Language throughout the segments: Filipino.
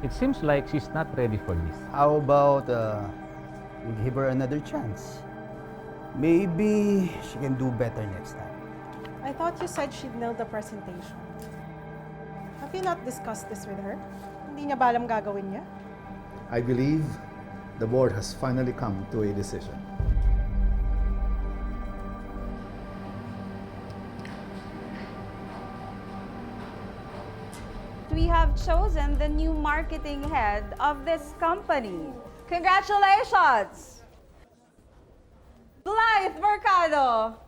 It seems like she's not ready for this. How about we give her another chance? Maybe she can do better next time. I thought you said she'd nail the presentation. Have you not discussed this with her? Hindi niya ba alam gagawin niya? I believe the board has finally come to a decision. We have chosen the new marketing head of this company. Congratulations! Blythe Mercado!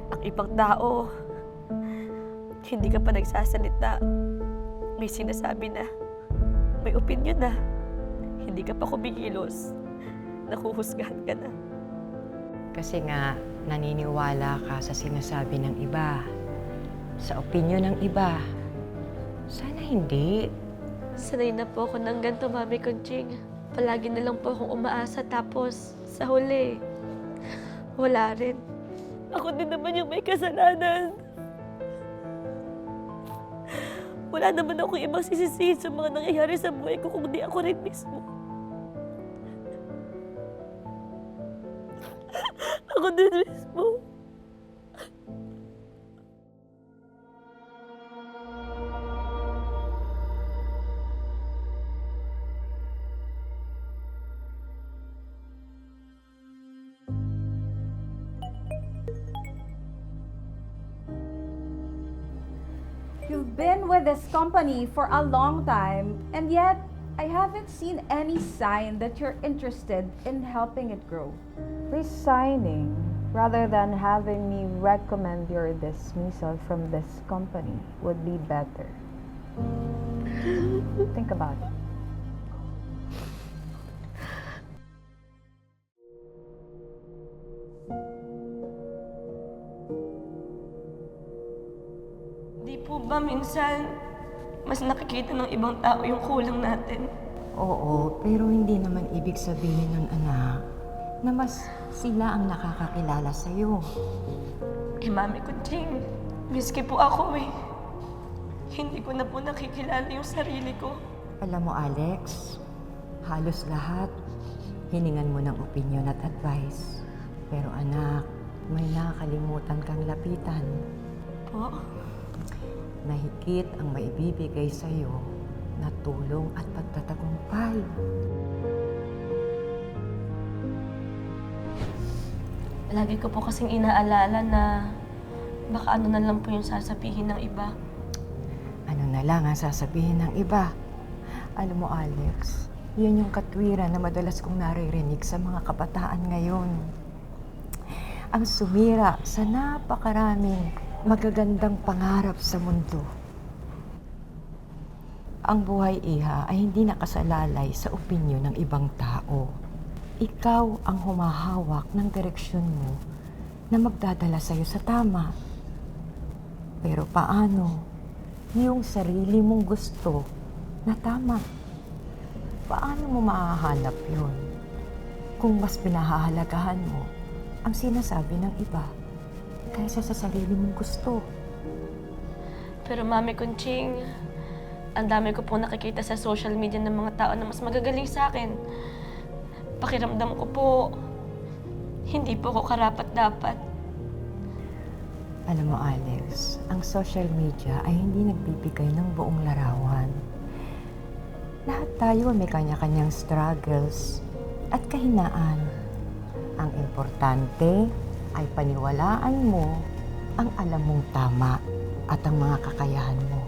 Ang ibang tao, hindi ka pa nagsasalita. May sinasabi na, may opinion na. Hindi ka pa kumikilos. Nakuhusgahan ka na. Kasi nga, naniniwala ka sa sinasabi ng iba, sa opinyon ng iba. Sana hindi. Sanay na po ako ng ganito, Mami Conching. Palagi na lang po akong umaasa tapos sa huli, wala rin. Ako din naman yung may kasalanan. Wala naman ako ibang sisisihin sa mga nangyayari sa buhay ko kung di ako rin mismo. Ako din mismo. You've been with this company for a long time, and yet I haven't seen any sign that you're interested in helping it grow. Resigning rather than having me recommend your dismissal from this company would be better. Think about it. Di po ba minsan mas nakikita ng ibang tao yung kulang natin? Oo, pero hindi naman ibig sabihin nun, anak, na mas sila ang nakakakilala sa'yo. Eh, Mami Conching, miski po ako eh. Hindi ko na po nakikilala yung sarili ko. Alam mo, Alex, halos lahat hiningan mo ng opinion at advice. Pero anak, may nakakalimutan kang lapitan. Po? Nahigit ang maibibigay sa'yo na tulong at pagtatagumpay. Lagi ko po kasing inaalala na baka ano na lang po yung sasabihin ng iba. Ano na lang ang sasabihin ng iba? Alam mo, Alex, yun yung katwiran na madalas kong naririnig sa mga kabataan ngayon. Ang sumira sa napakaraming magagandang pangarap sa mundo. Ang buhay, iha, ay hindi nakasalalay sa opinyon ng ibang tao. Ikaw ang humahawak ng direksyon mo na magdadala sa'yo sa tama. Pero paano yung sarili mong gusto na tama? Paano mo mahahanap yun kung mas pinahahalagahan mo ang sinasabi ng iba kaysa sa sarili mong gusto? Pero Mami Conching, ang dami ko po nakikita sa social media ng mga tao na mas magagaling sa akin. Pakiramdam ko po, hindi po ako karapat-dapat. Alam mo, Alex, ang social media ay hindi nagbibigay ng buong larawan. Lahat tayo may kanya-kanyang struggles at kahinaan. Ang importante ay paniwalaan mo ang alam mong tama at ang mga kakayahan mo.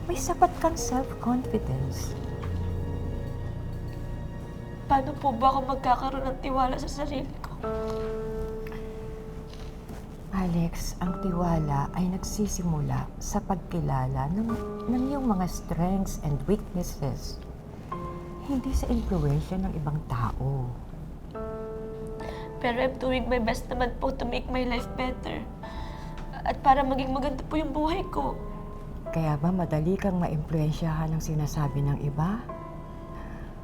May sapat kang self-confidence. Paano po ba ako magkakaroon ng tiwala sa sarili ko? Alex, ang tiwala ay nagsisimula sa pagkilala ng iyong mga strengths and weaknesses. Hindi sa impluwensya ng ibang tao. Pero I'm doing my best naman po to make my life better. At para maging maganda po yung buhay ko. Kaya ba madali kang maimpluwensyahan ng sinasabi ng iba?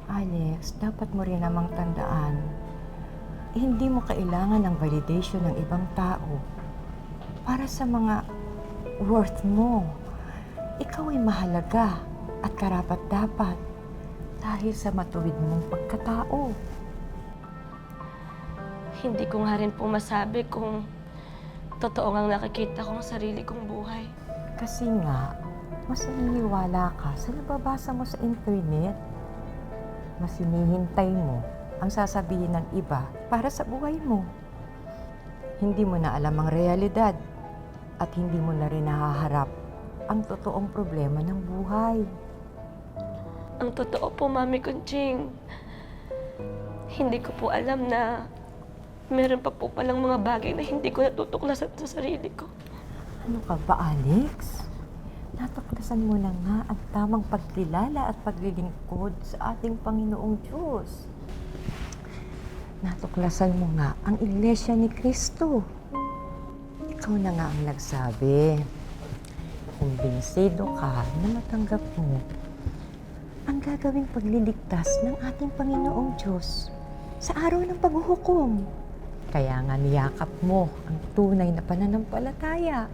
Alex, dapat mo rin namang tandaan hindi mo kailangan ng validation ng ibang tao para sa mga worth mo. Ikaw ay mahalaga at karapat-dapat dahil sa matuwid mong pagkatao. Hindi ko nga rin po masabi kung totoo ngang nakikita kong sarili kong buhay. Kasi nga, mas naniniwala ka sa nababasa mo sa internet. Mas hinihintay mo ang sasabihin ng iba para sa buhay mo. Hindi mo na alam ang realidad at hindi mo na rin nahaharap ang totoong problema ng buhay. Ang totoo po, Mami Conching, hindi ko po alam na meron pa po palang mga bagay na hindi ko natutuklasan sa sarili ko. Ano ka ba, Alex? Natuklasan mo na nga ang tamang pagkilala at paglilingkod sa ating Panginoong Diyos. Natuklasan mo nga ang Iglesia ni Cristo. Ikaw na nga ang nagsabi. Kumbinsido ka na matanggap mo ang gagawing pagliligtas ng ating Panginoong Diyos sa araw ng paghuhukom. Kaya nga niyakap mo ang tunay na pananampalataya.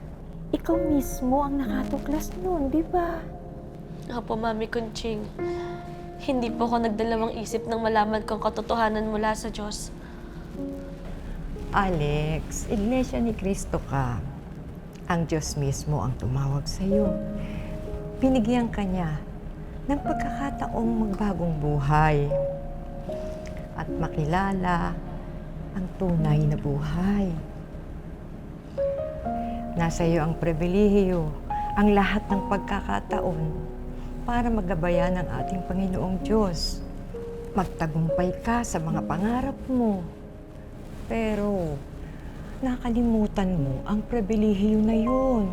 Ikaw mismo ang nakatuklas nun, di ba? Opo, Mami Conching. Hindi po ako nagdalawang isip nang malaman kong katotohanan mula sa Diyos. Alex, Iglesia ni Cristo ka. Ang Diyos mismo ang tumawag sa iyo. Binigyan ka niya ng pagkakataong magbagong buhay at makilala ang tunay na buhay. Nasa iyo ang pribilehiyo, ang lahat ng pagkakataon para magabayan ang ating Panginoong Diyos. Magtagumpay ka sa mga pangarap mo. Pero nakalimutan mo ang pribilehiyo na yun.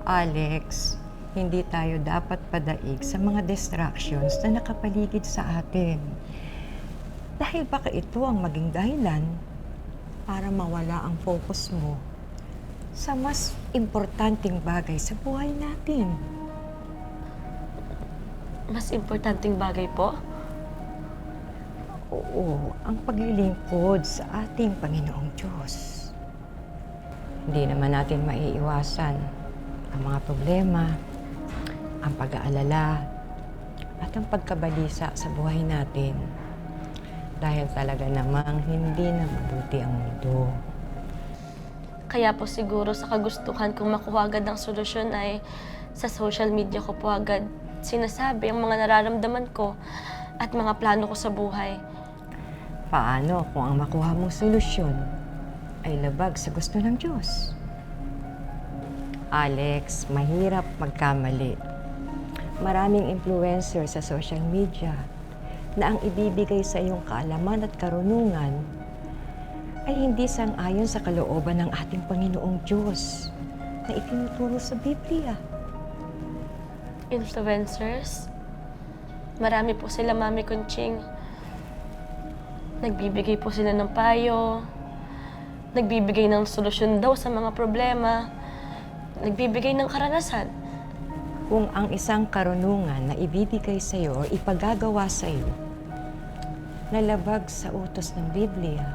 Alex, hindi tayo dapat padaig sa mga distractions na nakapaligid sa atin. Dahil baka ito ang maging dahilan para mawala ang focus mo sa mas importanteng bagay sa buhay natin. Mas importanteng bagay po? Oo, ang paglilingkod sa ating Panginoong Diyos. Hindi naman natin maiiwasan ang mga problema, ang pag-aalala, at ang pagkabalisa sa buhay natin. Dahil talaga namang hindi na mabuti ang mundo. Kaya po siguro sa kagustuhan kong makuha agad ang solusyon ay sa social media ko po agad sinasabi ang mga nararamdaman ko at mga plano ko sa buhay. Paano kung ang makuha mong solusyon ay labag sa gusto ng Diyos? Alex, mahirap magkamali. Maraming influencer sa social media na ang ibibigay sa iyong kaalaman at karunungan ay hindi sang-ayon sa kalooban ng ating Panginoong Diyos na itinuturo sa Biblia. Influencers? Marami po sila, Mami Conching. Nagbibigay po sila ng payo, nagbibigay ng solusyon daw sa mga problema, nagbibigay ng karanasan. Kung ang isang karunungan na ibibigay sa iyo o ipagagawa sa iyo na labag sa utos ng Biblia,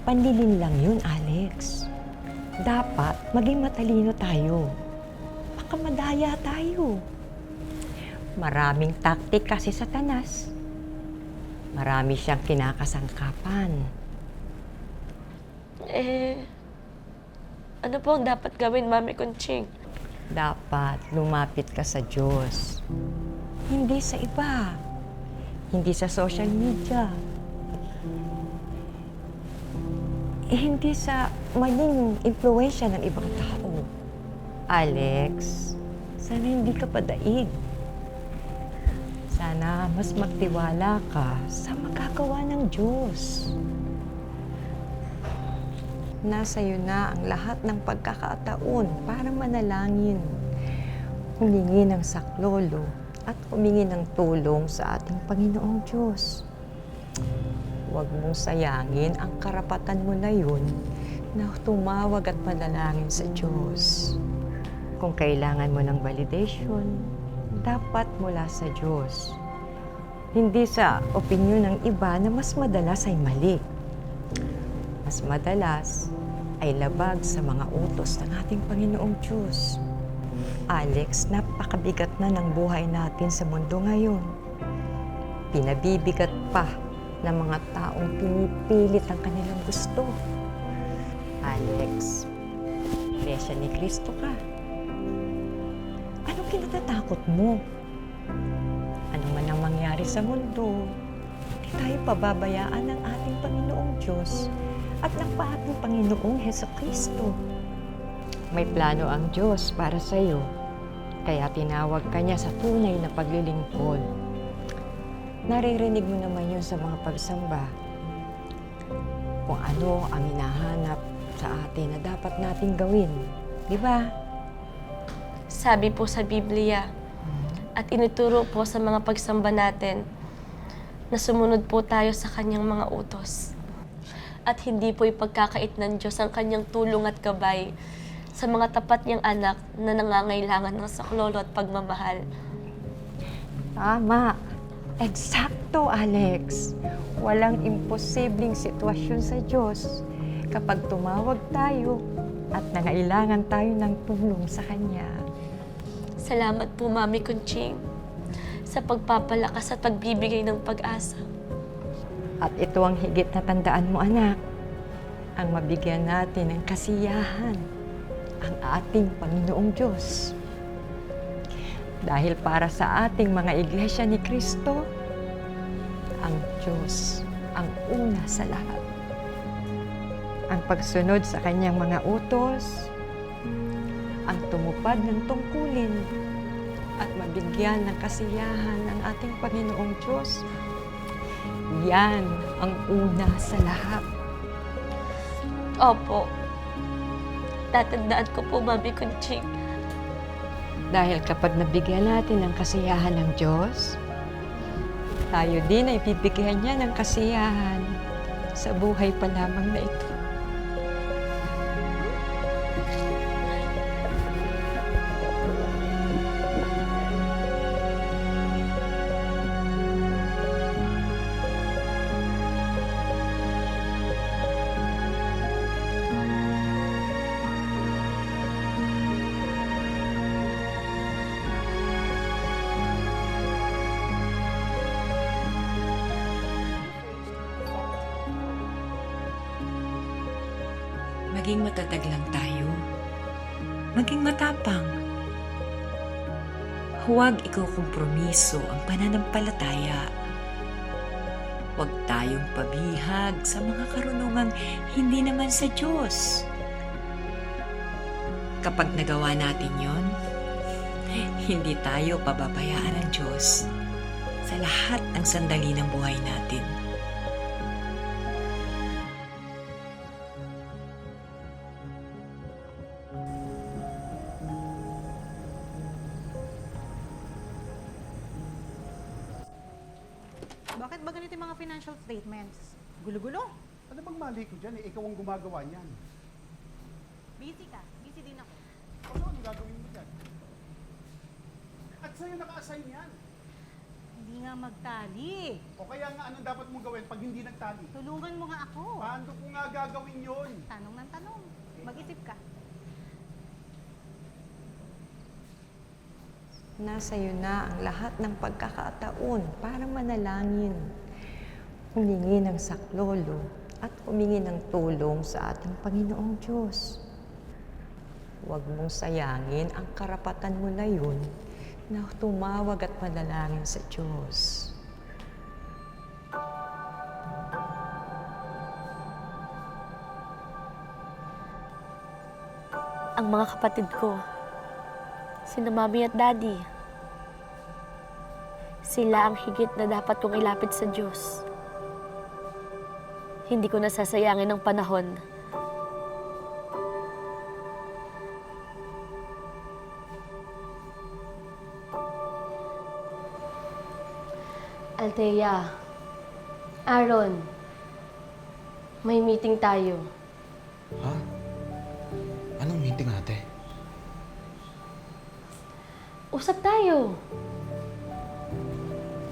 panlilin lang yun, Alex. Dapat maging matalino tayo. Baka madaya tayo. Maraming taktik kasi Satanas. Marami siyang kinakasangkapan. Ano po ang dapat gawin, Mami Conching? Dapat lumapit ka sa Diyos. Hindi sa iba. Hindi sa social media. Hindi sa maling impluwensya ng ibang tao. Alex, sana hindi ka padaig. Sana mas magtiwala ka sa magagawa ng Diyos. Nasa iyo na ang lahat ng pagkakataon para manalangin, humingi ng saklolo at humingi ng tulong sa ating Panginoong Diyos. Huwag mong sayangin ang karapatan mo na yun na tumawag at manalangin sa Diyos. Kung kailangan mo ng validation, dapat mula sa Diyos. Hindi sa opinyon ng iba na mas madalas ay mali. Mas madalas ay labag sa mga utos ng ating Panginoong Diyos. Alex, napakabigat na ng buhay natin sa mundo ngayon. Pinabibigat pa ng mga taong pinipilit ang kanilang gusto. Alex, Iglesia ni Cristo ka. Anong kinatatakot mo? Ano man ang mangyari sa mundo, hindi tayo pababayaan ng ating Panginoong Diyos at ng ating Panginoong Heso Kristo. May plano ang Diyos para sa iyo, kaya tinawag ka niya sa tunay na paglilingkod. Naririnig mo naman yun sa mga pagsamba. Kung ano ang hinahanap sa atin na dapat nating gawin. Di ba? Sabi po sa Biblia at inituro po sa mga pagsamba natin na sumunod po tayo sa kanyang mga utos. At hindi po ipagkakait ng Diyos ang kanyang tulong at gabay sa mga tapat niyang anak na nangangailangan ng saklolo at pagmamahal. Tama. Eksakto, Alex. Walang imposibleng sitwasyon sa Diyos kapag tumawag tayo at nangailangan tayo ng tulong sa Kanya. Salamat po, Mami Conching, sa pagpapalakas at pagbibigay ng pag-asa. At ito ang higit na tandaan mo, anak. Ang mabigyan natin ng kasiyahan, ang ating Panginoong Diyos. Dahil para sa ating mga iglesia ni Cristo, ang Diyos ang una sa lahat. Ang pagsunod sa kanyang mga utos, ang tumupad ng tungkulin, at mabigyan ng kasiyahan ng ating Panginoong Diyos, yan ang una sa lahat. Opo. Tatandaan ko po, Mami Conching. Dahil kapag nabigyan natin ng kasiyahan ng Diyos, tayo din ay bibigyan niya ng kasiyahan sa buhay pa lamang na ito. Maging matatag lang tayo. Maging matapang. Huwag ikukompromiso ang pananampalataya. Huwag tayong pabihag sa mga karunungang hindi naman sa Diyos. Kapag nagawa natin yon, hindi tayo pababayaan ng Diyos sa lahat ng sandali ng buhay natin. Bakit ba ganito yung mga financial statements? Gulo-gulo? Ano bang mali ko dyan? Ikaw ang gumagawa niyan. Busy ka. Busy din ako. Ano ang gagawin mo dyan? At sa'yo naka-assign yan. Hindi nga magtali. O kaya nga anong dapat mong gawin pag hindi nagtali? Tulungan mo nga ako. Paano ko nga gagawin yun? Tanong ng tanong. Mag-isip ka. Nasa iyo na ang lahat ng pagkakataon para manalangin, humingi ng saklolo at humingi ng tulong sa ating Panginoong Diyos. Huwag mong sayangin ang karapatan mo na yun na tumawag at manalangin sa Diyos. Ang mga kapatid ko, sina Mami at Daddy, sila ang higit na dapat kong ilapit sa Diyos. Hindi ko nasasayangin ang panahon. Althea, Aaron, may meeting tayo. Ha? Anong meeting, ate? Usap tayo.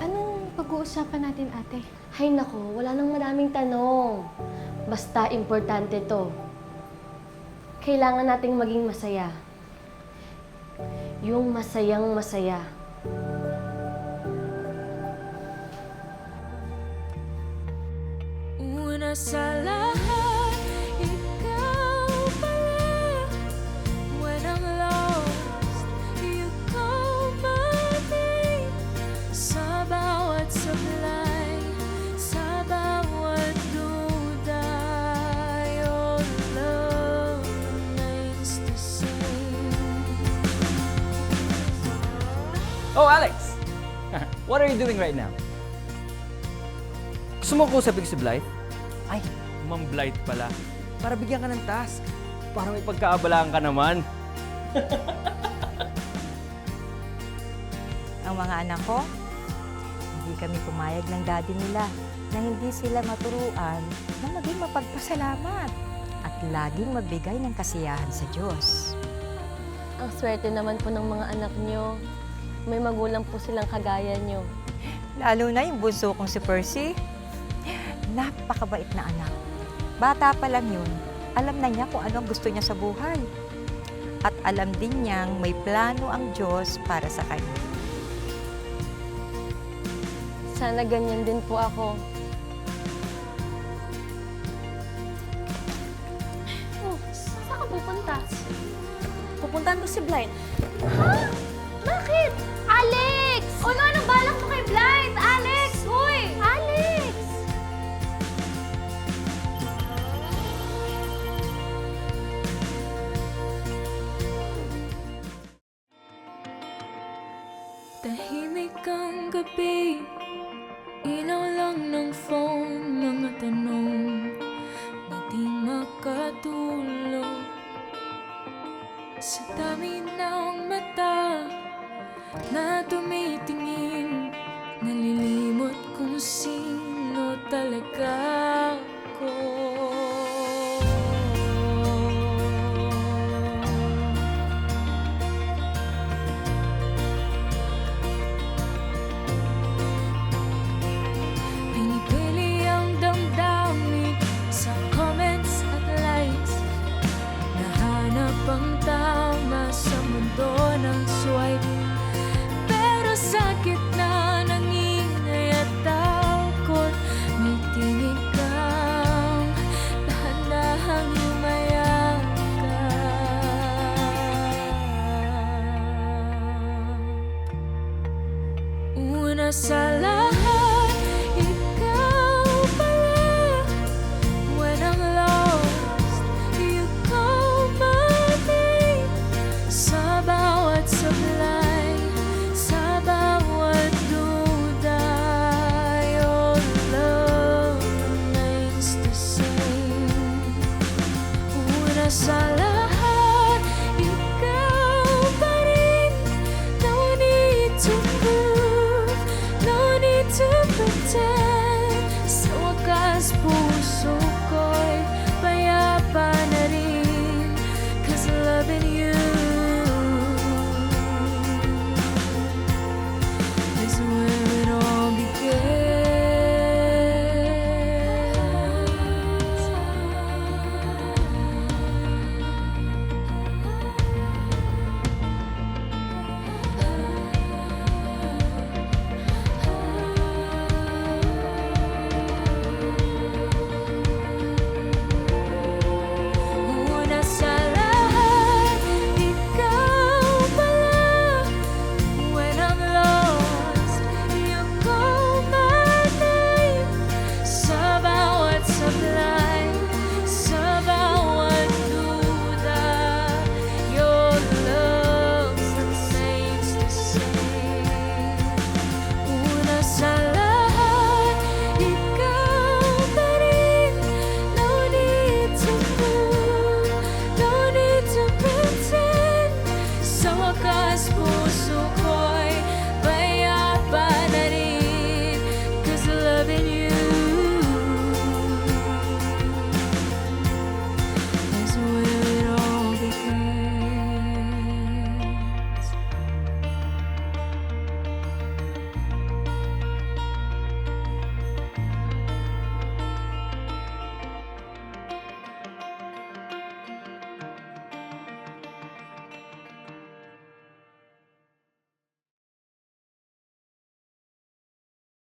Anong pag-uusapan natin, ate? Hay nako, wala nang maraming tanong. Basta importante to. Kailangan nating maging masaya. Yung masayang masaya. Una sa lahat, ikaw pala. When I'm lost, you call my name. Sa bawat sablay, sa bawat duda, your love remains the same. Oh, Alex! What are you doing right now? Gusto mo kausapin si Blythe? Ay, Ma'am Blythe pala. Para bigyan ka ng task. Para may pagkaabalaan ka naman. Ang mga anak ko, hindi kami pumayag ng daddy nila na hindi sila maturuan na maging mapagpasalamat at laging magbigay ng kasiyahan sa Diyos. Ang swerte naman po ng mga anak nyo. May magulang po silang kagaya nyo. Lalo na yung bunso kong si Percy. Napakabait na anak. Bata pa lang yun, alam na niya kung ano ang gusto niya sa buhay. At alam din niyang may plano ang Diyos para sa kanya. Sana ganyan din po ako. Oh, saan ka pupunta? Pupuntahan ko si Blind. Ha? Bakit? Alex! O anong balak mo kay Blythe? Alex! Hoy! Alex! Tahimik ang gabi, ilaw lang ng phone, mga tanong na di makatulog. Sa dami ng mata na tumitingin, nalilimot kung sino talaga ako. Pinipili ang damdamin sa comments at likes. Nahanap ang tama sa mundo ng swipe. Pero sa gitna ng ingay at takot, may tinig kang dahan-dahang lumayag ka. Una sa lahat,